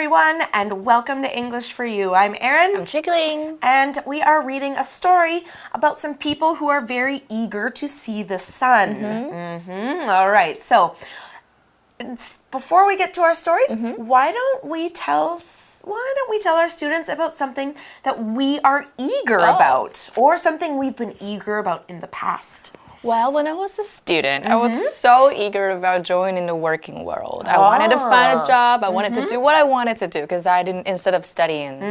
everyone, and welcome to English for You. I'm Erin. I'm Chickling. And we are reading a story about some people who are very eager to see the sun. All right, so before we get to our story, why don't we tell our students about something that we are eager about, or something we've been eager about in the past? Well, when I was a student, I was so eager about joining the working world. I wanted to find a job. I wanted to do what I wanted to do because I didn't, instead of studying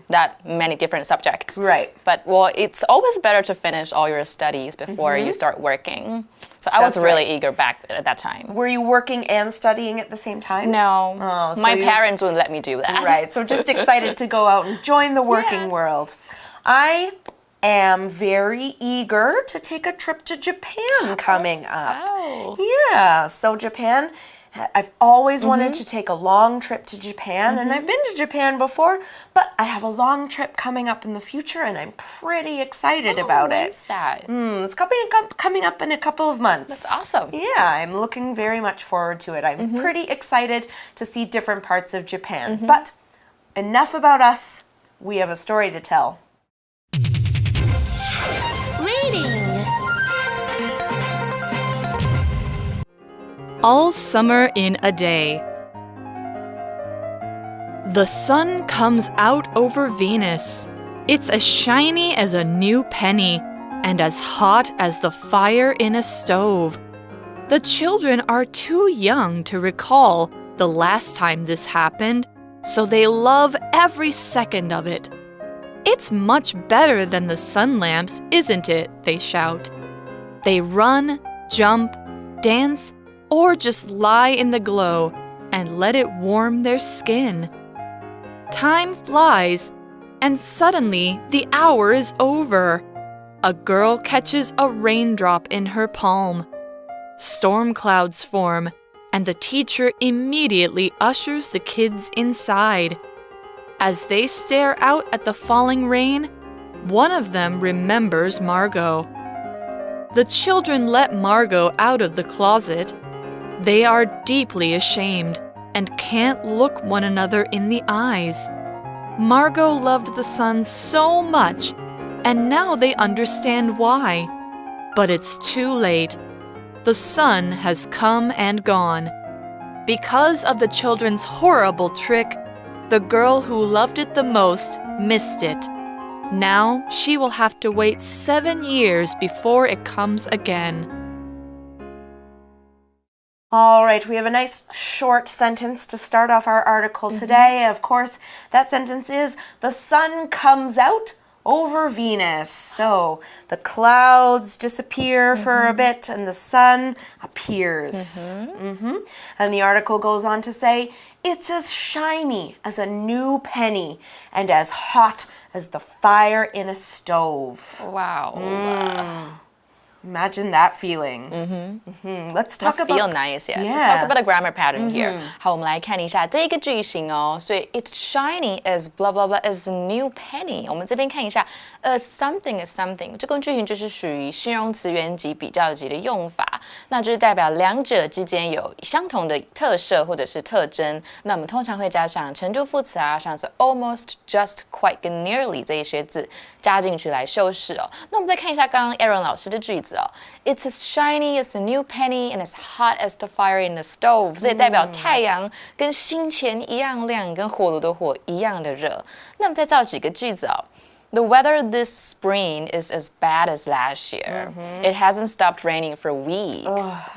that many different subjects. Right. But, well, it's always better to finish all your studies before you start working. So I was really eager back at that time. Were you working and studying at the same time? No. Oh, so my parents wouldn't let me do that. Right. So just excited to go out and join the working world. I am very eager to take a trip to Japan coming up. Oh. Yeah, so Japan, I've always wanted to take a long trip to Japan, and I've been to Japan before, but I have a long trip coming up in the future, and I'm pretty excited about it. When is that? It's coming up in a couple of months. That's awesome. Yeah, I'm looking very much forward to it. I'm pretty excited to see different parts of Japan. But enough about us. We have a story to tell. All summer in a day. The sun comes out over Venus. It's as shiny as a new penny and as hot as the fire in a stove. The children are too young to recall the last time this happened, so they love every second of it. It's much better than the sun lamps, isn't it? They shout. They run, jump, dance, or just lie in the glow and let it warm their skin. Time flies, and suddenly the hour is over. A girl catches a raindrop in her palm. Storm clouds form, and the teacher immediately ushers the kids inside. As they stare out at the falling rain, one of them remembers Margot. The children let Margot out of the closet. They are deeply ashamed and can't look one another in the eyes. Margot loved the sun so much, and now they understand why. But it's too late. The sun has come and gone. Because of the children's horrible trick, the girl who loved it the most missed it. Now she will have to wait 7 years before it comes again. All right, we have a nice short sentence to start off our article today. Of course, that sentence is, the sun comes out over Venus. So the clouds disappear for a bit and the sun appears. And the article goes on to say, it's as shiny as a new penny and as hot as the fire in a stove. Wow. Imagine that feeling. Let's talk Must about feel nice, yeah. Let's talk about a grammar pattern here. 好，我们来看一下这个句型哦。所以 it's shiny as blah blah blah as a new penny。我们这边看一下something is something。这个句型就是属于形容词原级、比较级的用法，那就是代表两者之间有相同的特色或者是特征。那我们通常会加上程度副词啊，像是 almost、just、quite 跟 nearly 这一些字加进去来修饰哦。那我们再看一下刚刚 Aaron 老师的句子。It's as shiny as a new penny and as hot as the fire in the stove。所以代表太阳跟新钱一样亮，跟火炉的火一样的热。那我们再造几个句子哦。The weather this spring is as bad as last year. It hasn't stopped raining for weeks.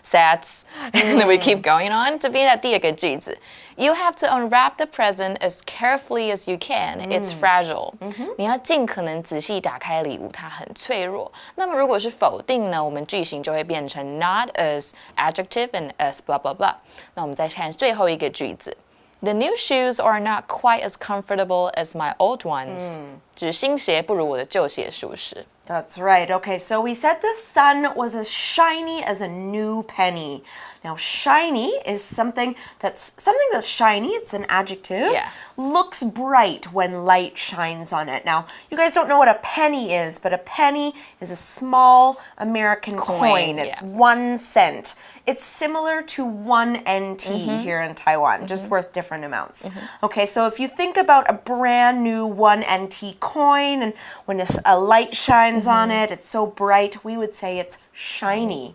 Sats. And then we keep going on. 这边的第二个句子 You have to unwrap the present as carefully as you can. It's fragile. 你要尽可能仔细打开礼物，它很脆弱。那么如果是否定呢，我们句型就会变成 not as adjective and as blah blah blah. 那我们再看最后一个句子 The new shoes are not quite as comfortable as my old ones. 就是新鞋不如我的旧鞋舒适。That's right. Okay, so we said the sun was as shiny as a new penny. Now, shiny is something that's shiny. It's an adjective. Yeah. Looks bright when light shines on it. Now, you guys don't know what a penny is, but a penny is a small American coin. It's 1 cent. It's similar to 1 NT here in Taiwan, just worth different amounts. Okay, so if you think about a brand new 1 NT coin, and when a light shines on it, it's so bright, we would say it's shiny.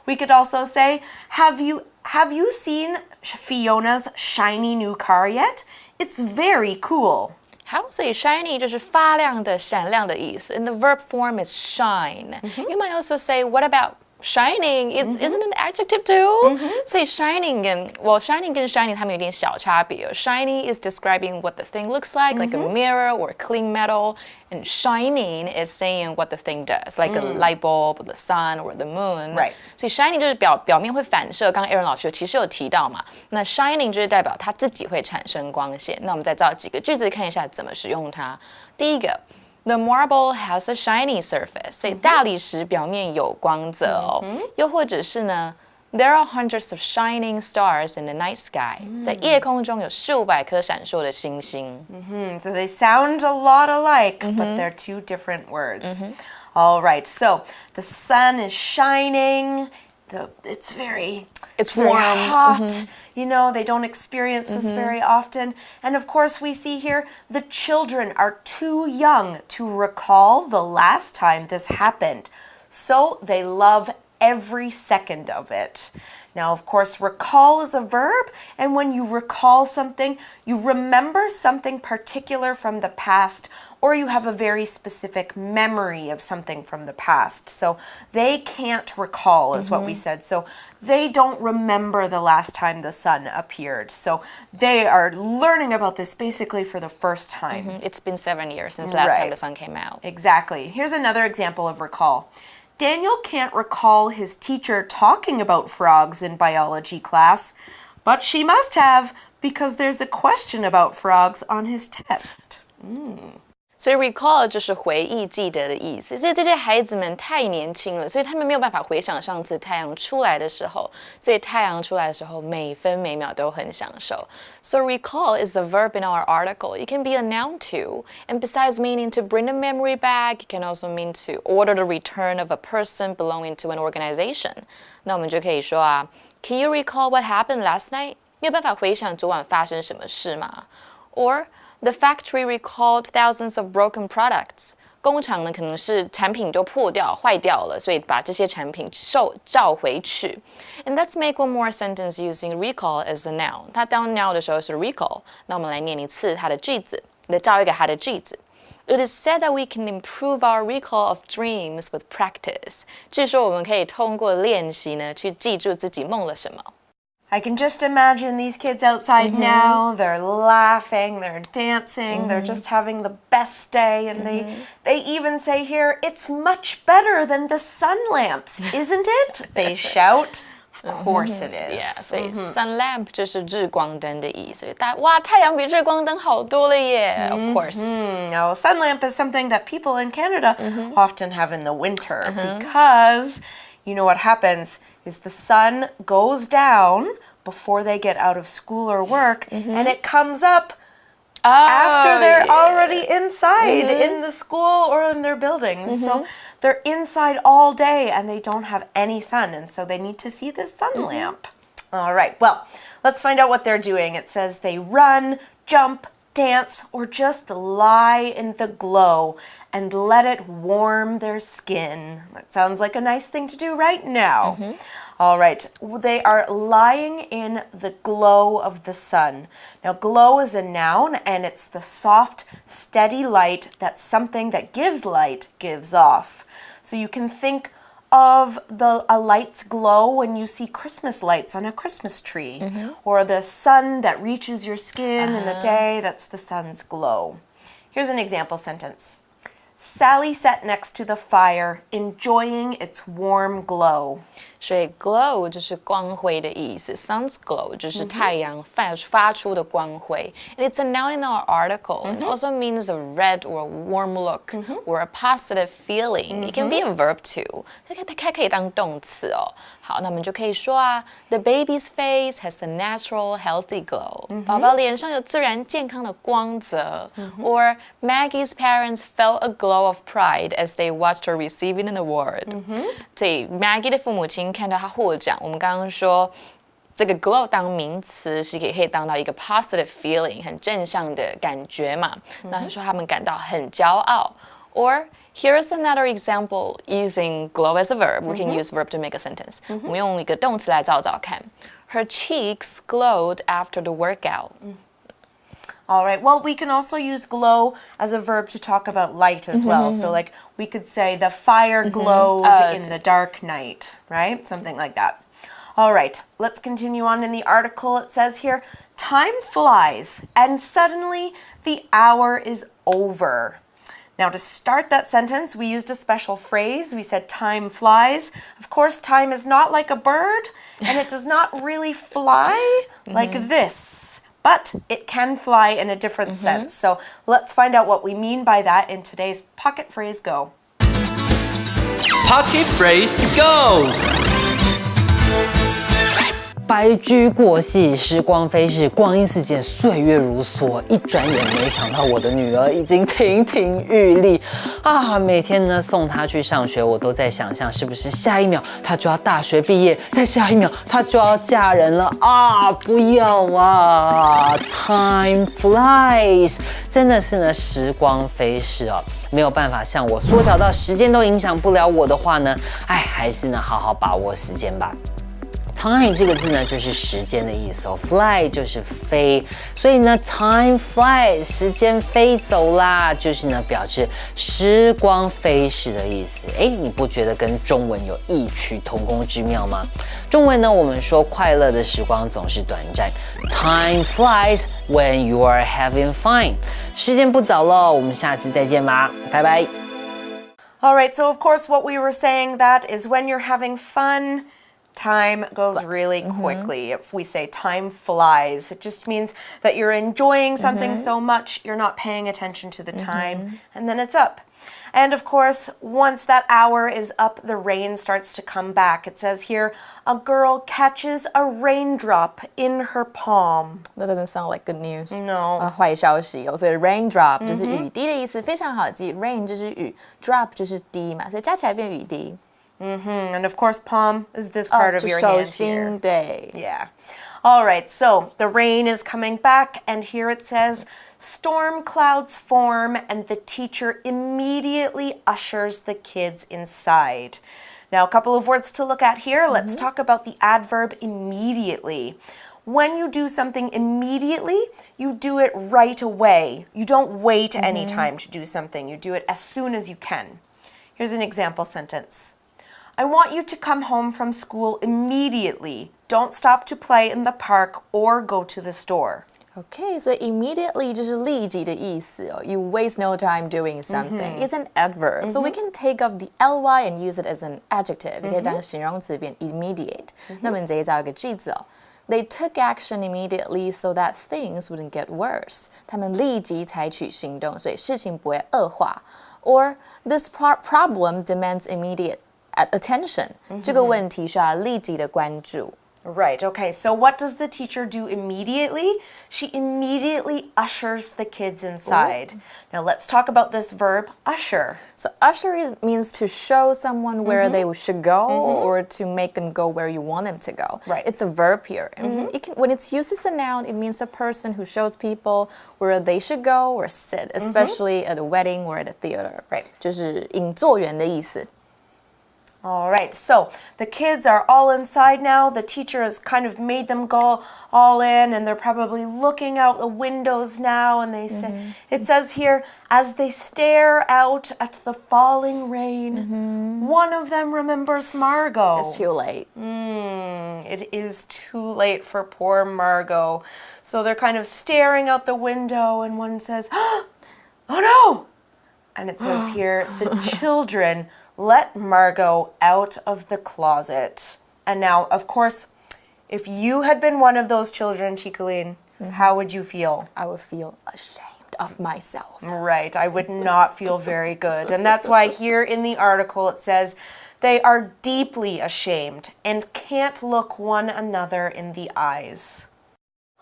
We could also say, have you seen Fiona's shiny new car yet? It's very cool. 好，所以 shiny 就是发亮的、闪亮的意思。And the verb form is shine. You might also say, what about shining? Isn't it an adjective too? 所以 shining 跟 shining 它们有点小差别。Shiny is describing what the thing looks like a mirror or clean metal. And shining is saying what the thing does, like a light bulb, the sun, or the moon. Right. 所以 shining 就是表面会反射。刚刚 Aaron 老师其实有提到嘛，那 shining 就是代表它自己会产生光线。那我们再造几个句子看一下怎么使用它。第一个。The marble has a shiny surface. 所以大理石表面有光泽哦。又或者是呢 There are hundreds of shining stars in the night sky. 在夜空中有数百颗闪烁的星星。So they sound a lot alike, but they're two different words. All right, so the sun is shining. It's very warm. Hot. You know, they don't experience this very often. And of course, we see here the children are too young to recall the last time this happened. So they love every second of it. Now, of course, recall is a verb, and when you recall something, you remember something particular from the past, or you have a very specific memory of something from the past. So they can't recall is what we said. So they don't remember the last time the sun appeared. So they are learning about this basically for the first time. It's been 7 years since last time the sun came out. Exactly. Here's another example of recall. Daniel can't recall his teacher talking about frogs in biology class, but she must have because there's a question about frogs on his test. 所以 recall 就是回忆、记得的意思。所以这些孩子们太年轻了，所以他们没有办法回想上次太阳出来的时候。所以太阳出来的时候，每分每秒都很享受。So recall is a verb in our article. It can be a noun too. And besides meaning to bring a memory back, it can also mean to order the return of a person belonging to an organization. 那我们就可以说啊 Can you recall what happened last night? 你有办法回想昨晚发生什么事吗？ Or The factory recalled thousands of broken products. 工厂呢可能是产品都破掉、坏掉了，所以把这些产品召回去。And let's make one more sentence using recall as a noun. 它当 noun 的时候是 recall. 那我们来念一次它的句子，来造一个它的句子。It is said that we can improve our recall of dreams with practice. 据说我们可以通过练习呢，去记住自己梦了什么。I can just imagine these kids outside now. They're laughing, they're dancing, they're just having the best day. And they even say here, it's much better than the sun lamps, isn't it? They shout. Of course it is. Yeah, 所以 sun lamp 就是日光灯的意思。哇，太阳比日光灯好多了耶 Of course. Now, a sun lamp is something that people in Canada often have in the winter because, you know what happens is the sun goes down before they get out of school or work, and it comes up after they're already inside in the school or in their buildings. So they're inside all day and they don't have any sun, and so they need to see the sun lamp. All right, well, let's find out what they're doing. It says they run, jump, dance, or just lie in the glow and let it warm their skin. That sounds like a nice thing to do right now. All right, they are lying in the glow of the sun. Now, glow is a noun, and it's the soft, steady light that something that gives light gives off. So you can think of a light's glow when you see Christmas lights on a Christmas tree, or the sun that reaches your skin in the day, that's the sun's glow. Here's an example sentence. Sally sat next to the fire, enjoying its warm glow. 所以 glow 就是光辉的意思 ，sun's glow 就是太阳发出的光辉。And it's a noun in our article. It also means a red or a warm look or a positive feeling. It can be a verb too. 它可以当动词哦。好，那我们就可以说啊 ，The baby's face has a natural, healthy glow. 宝宝脸上有自然健康的光泽。Or Maggie's parents felt a glow of pride as they watched her receiving an award. 所以 Maggie 的父母亲看到她获奖，我们刚刚说这个 glow 当名词是可以当到一个 positive feeling 很正向的感觉嘛。那说他们感到很骄傲。Or here's another example using glow as a verb. We can use verb to make a sentence. 我们用一个动词来找找看。Her cheeks glowed after the workout. All right. Well, we can also use glow as a verb to talk about light as well. So like we could say the fire glowed in the dark night, right? Something like that. All right. Let's continue on in the article. It says here, time flies and suddenly the hour is over. Now, to start that sentence, we used a special phrase. We said time flies. Of course, time is not like a bird, and it does not really fly like this. But it can fly in a different sense. So let's find out what we mean by that in today's Pocket Phrase Go. Pocket Phrase Go! 白驹过隙，时光飞逝，光阴似箭，岁月如梭。一转眼，没想到我的女儿已经亭亭玉立啊！每天呢送她去上学，我都在想象，是不是下一秒她就要大学毕业，再下一秒她就要嫁人了啊！不要啊 ！Time flies， 真的是呢，时光飞逝哦，没有办法像我缩小到时间都影响不了我的话呢，还是呢好好把握时间吧。Time 这个字呢，就是时间的意思哦 ，fly 就是飞，所以呢 ，time flies 时间飞走啦，就是呢表示时光飞逝的意思。你不觉得跟中文有异曲同工之妙吗？中文呢，我们说快乐的时光总是短暂 ，Time flies when you are having fun。时间不早了，我们下次再见吧，拜拜。All right. So of course, what we were saying that is when you're having fun. Time goes really quickly. If we say time flies, it just means that you're enjoying something so much, you're not paying attention to the time, and then it's up. And of course, once that hour is up, the rain starts to come back. It says here, a girl catches a raindrop in her palm. That doesn't sound like good news. No. 坏消息哦，所以 raindrop 就是雨滴的意思，非常好记。Rain 就是雨 ，drop 就是滴嘛，所以加起来变雨滴。And of course, palm is this part of your hand 手 here. 心，对。Yeah. All right, so the rain is coming back, and here it says, storm clouds form, and the teacher immediately ushers the kids inside. Now, a couple of words to look at here. Let's talk about the adverb immediately. When you do something immediately, you do it right away. You don't wait any time to do something. You do it as soon as you can. Here's an example sentence. I want you to come home from school immediately. Don't stop to play in the park or go to the store. Okay, 所以 immediately 就是立即的意思哦。You waste no time doing something. It's an adverb, so we can take off the ly and use it as an adjective. 也可以当形容词变 immediate. 那么你直接找一个句子哦。They took action immediately so that things wouldn't get worse. 他们立即采取行动，所以事情不会恶化。Or this problem demands immediate attention. 这个问题需要立即的关注。Right, okay, so what does the teacher do immediately? She immediately ushers the kids inside. Now let's talk about this verb, usher. So usher means to show someone where they should go or to make them go where you want them to go. Right. It's a verb here. And when it's used as a noun, it means the person who shows people where they should go or sit, especially at a wedding or at a theater. Right. 就是引座员的意思。All right, so the kids are all inside now. The teacher has kind of made them go all in, and they're probably looking out the windows now, and they say, it says here, as they stare out at the falling rain, one of them remembers Margot. It's too late. It is too late for poor Margot. So they're kind of staring out the window, and one says, oh no! And it says here, the children let Margot out of the closet. And now, of course, if you had been one of those children, Chicolene, how would you feel? I would feel ashamed of myself. Right, I would not feel very good. And that's why here in the article it says, they are deeply ashamed and can't look one another in the eyes.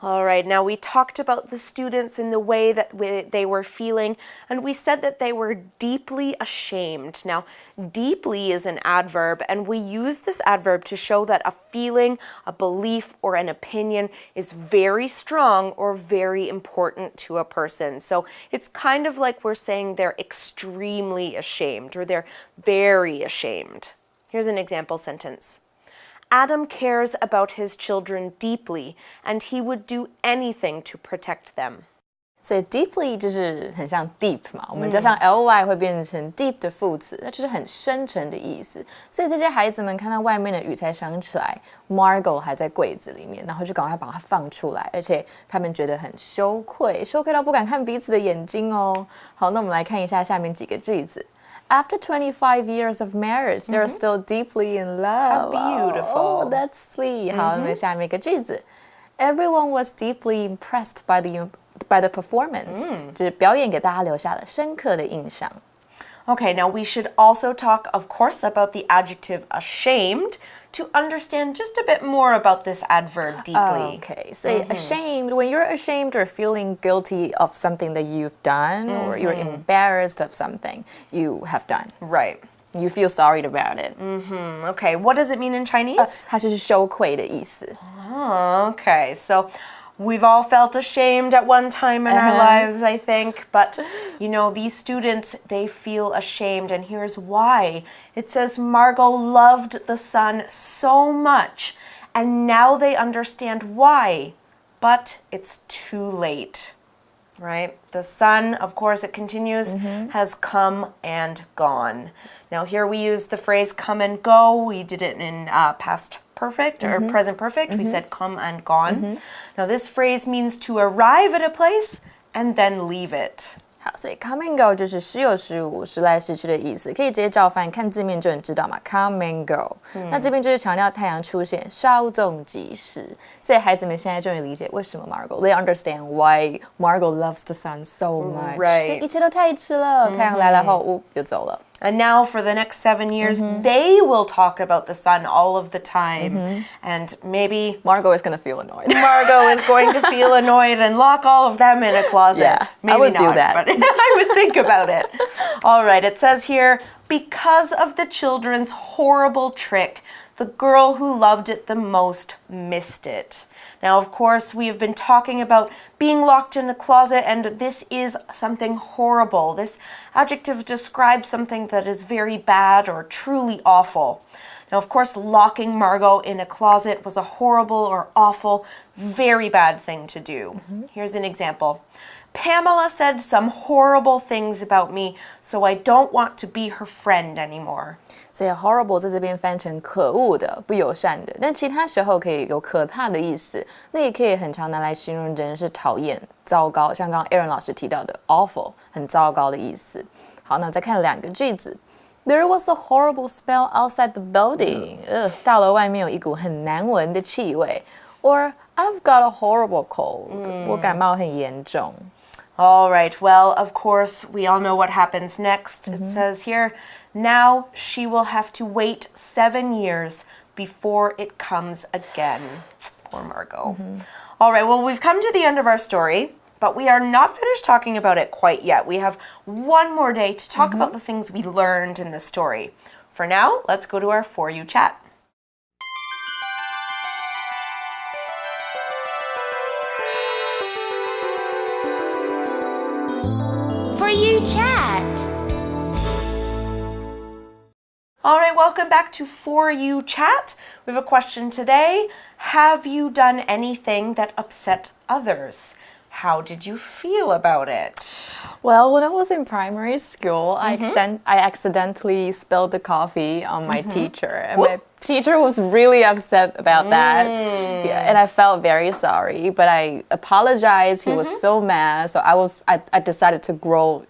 All right, now we talked about the students in the way that they were feeling, and we said that they were deeply ashamed. Now, deeply is an adverb, and we use this adverb to show that a feeling, a belief, or an opinion is very strong or very important to a person. So it's kind of like we're saying they're extremely ashamed or they're very ashamed. Here's an example sentence. Adam cares about his children deeply, and he would do anything to protect them. 所以 deeply 就是很像 deep 嘛，我们加上 ly 会变成 deep 的副词，那就是很深沉的意思。所以这些孩子们看到外面的雨才想起来 Margot 还在柜子里面，然后就赶快把它放出来，而且他们觉得很羞愧，羞愧到不敢看彼此的眼睛哦。好，那我们来看一下下面几个句子。After 25 years of marriage, they're still deeply in love. How beautiful. Oh, that's sweet. 好，那么下面一个句子。Everyone was deeply impressed by the performance. 就是表演给大家留下了深刻的印象。Okay, now we should also talk, of course, about the adjective ashamed to understand just a bit more about this adverb deeply. Okay, so ashamed, when you're ashamed or feeling guilty of something that you've done or you're embarrassed of something you have done. Right. You feel sorry about it. Okay, what does it mean in Chinese? 它就是羞愧的意思。Okay, so we've all felt ashamed at one time in our lives, I think. But, you know, these students, they feel ashamed. And here's why. It says Margot loved the son so much. And now they understand why. But it's too late. Right? The sun, of course, it continues, has come and gone. Now, here we use the phrase come and go. We did it in past perfect or present perfect. We said come and gone. Now, this phrase means to arrive at a place and then leave it. 好，所以 come and go 就是时有时无、时来时去的意思，可以直接照翻，看字面就能知道嘛。Come and go，那这边就是强调太阳出现，稍纵即逝。所以孩子们现在终于理解为什么 Margot，they understand why Margot loves the sun so much。对，一切都太迟了，太阳来了后，就走了。And now for the next 7 years, they will talk about the sun all of the time. And maybe Margot is going to feel annoyed. Margot is going to feel annoyed and lock all of them in a closet. Yeah, maybe I would not, do that. But I would think about it. All right, it says here, because of the children's horrible trick, the girl who loved it the most missed it. Now, of course, we have been talking about being locked in a closet, and this is something horrible. This adjective describes something that is very bad or truly awful. Now, of course, locking Margot in a closet was a horrible or awful, very bad thing to do. Here's an example. Pamela said some horrible things about me, so I don't want to be her friend anymore. 所以 horrible 在这边翻成可恶的、不友善的，但其他时候可以有可怕的意思。那也可以很常拿来形容人是讨厌、糟糕，像刚刚 Aaron 老师提到的 awful 很糟糕的意思。好，那再看2个句子。There was a horrible smell outside the building. 大楼外面有一股很难闻的气味。Or I've got a horrible cold. 我感冒很严重。All right, well, of course, we all know what happens next. It says here, now she will have to wait 7 years before it comes again. Poor Margot. All right, well, we've come to the end of our story, but we are not finished talking about it quite yet. We have one more day to talk about the things we learned in the story. For now, let's go to our For You chat. For You chat. All right, welcome back to For You chat. We have a question today. Have you done anything that upset others? How did you feel about it? Well, when I was in primary school, I accidentally spilled the coffee on my teacher, and my teacher was really upset about that. Yeah, and I felt very sorry, but I apologized. He was so mad, so I decided to grow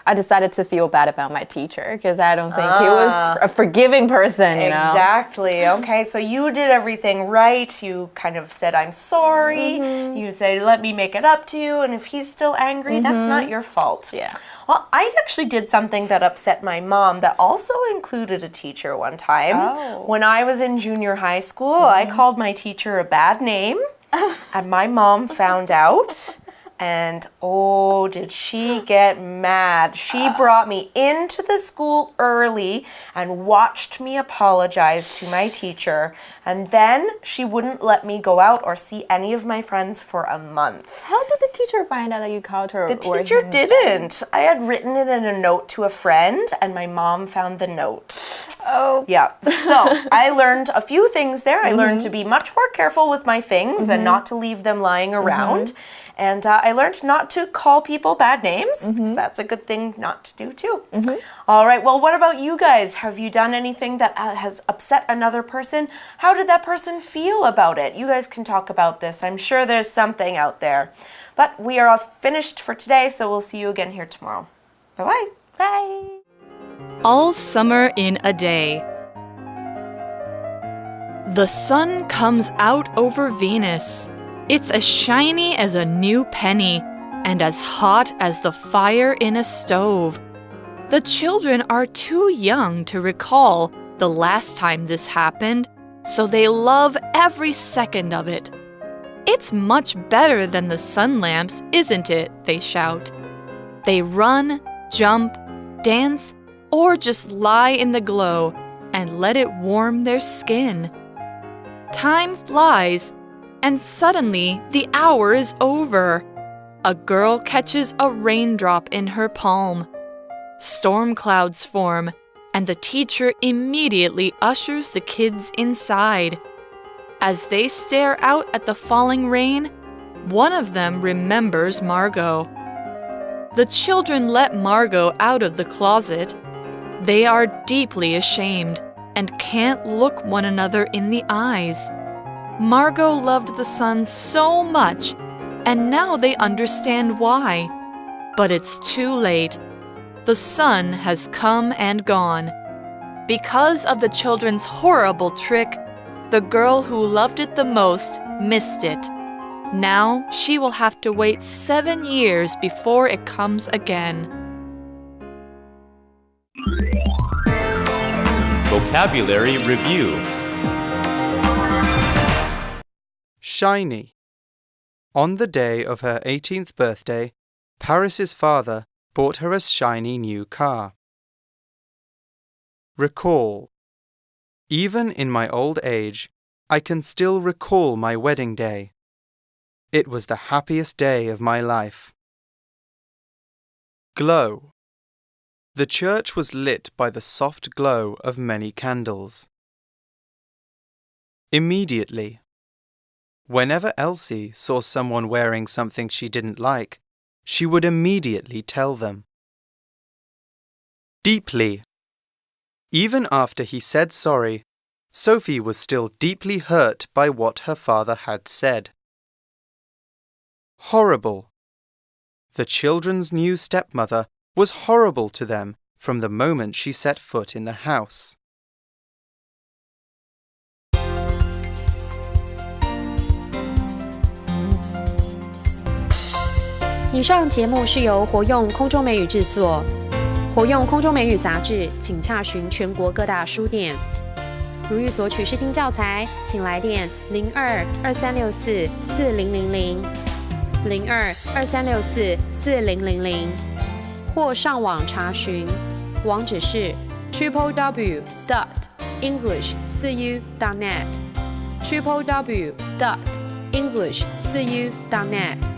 I decided to feel bad about my teacher because I don't think he was a forgiving person, you know? Exactly. Okay, so you did everything right. You kind of said, I'm sorry. You said, let me make it up to you. And if he's still angry, that's not your fault. Yeah. Well, I actually did something that upset my mom that also included a teacher one time. When I was in junior high school, I called my teacher a bad name, and my mom found out. And oh, did she get mad. She brought me into the school early and watched me apologize to my teacher. And then she wouldn't let me go out or see any of my friends for a month. How did the teacher find out that you called her? The teacher didn't. I had written it in a note to a friend, and my mom found the note. Oh. Yeah, so I learned a few things there. I learned to be much more careful with my things and not to leave them lying around. And I learned not to call people bad names, because that's a good thing not to do too. All right, well, what about you guys? Have you done anything that has upset another person? How did that person feel about it? You guys can talk about this. I'm sure there's something out there. But we are all finished for today, so we'll see you again here tomorrow. Bye-bye. Bye. All summer in a day. The sun comes out over Venus. It's as shiny as a new penny and as hot as the fire in a stove. The children are too young to recall the last time this happened, so they love every second of it. It's much better than the sun lamps, isn't it? They shout. They run, jump, dance, or just lie in the glow and let it warm their skin. Time flies, and suddenly the hour is over. A girl catches a raindrop in her palm. Storm clouds form, and the teacher immediately ushers the kids inside. As they stare out at the falling rain, one of them remembers Margot. The children let Margot out of the closet. They are deeply ashamed and can't look one another in the eyes. Margot loved the sun so much, and now they understand why. But it's too late. The sun has come and gone. Because of the children's horrible trick, the girl who loved it the most missed it. Now she will have to wait 7 years before it comes again. Vocabulary Review. Shiny. On the day of her 18th birthday, Paris's father bought her a shiny new car. Recall. Even in my old age, I can still recall my wedding day. It was the happiest day of my life. Glow. The church was lit by the soft glow of many candles. Immediately. Whenever Elsie saw someone wearing something she didn't like, she would immediately tell them. Deeply. Even after he said sorry, Sophie was still deeply hurt by what her father had said. Horrible. The children's new stepmother was horrible to them from the moment she set foot in the house. 以上节目是由活用空中美语制作，活用空中美语杂志，请洽询全国各大书店。如欲索取试听教材，请来电02-2364-4000 02-2364-4000，或上网查询，网址是 www.english4u.net www.english4u.net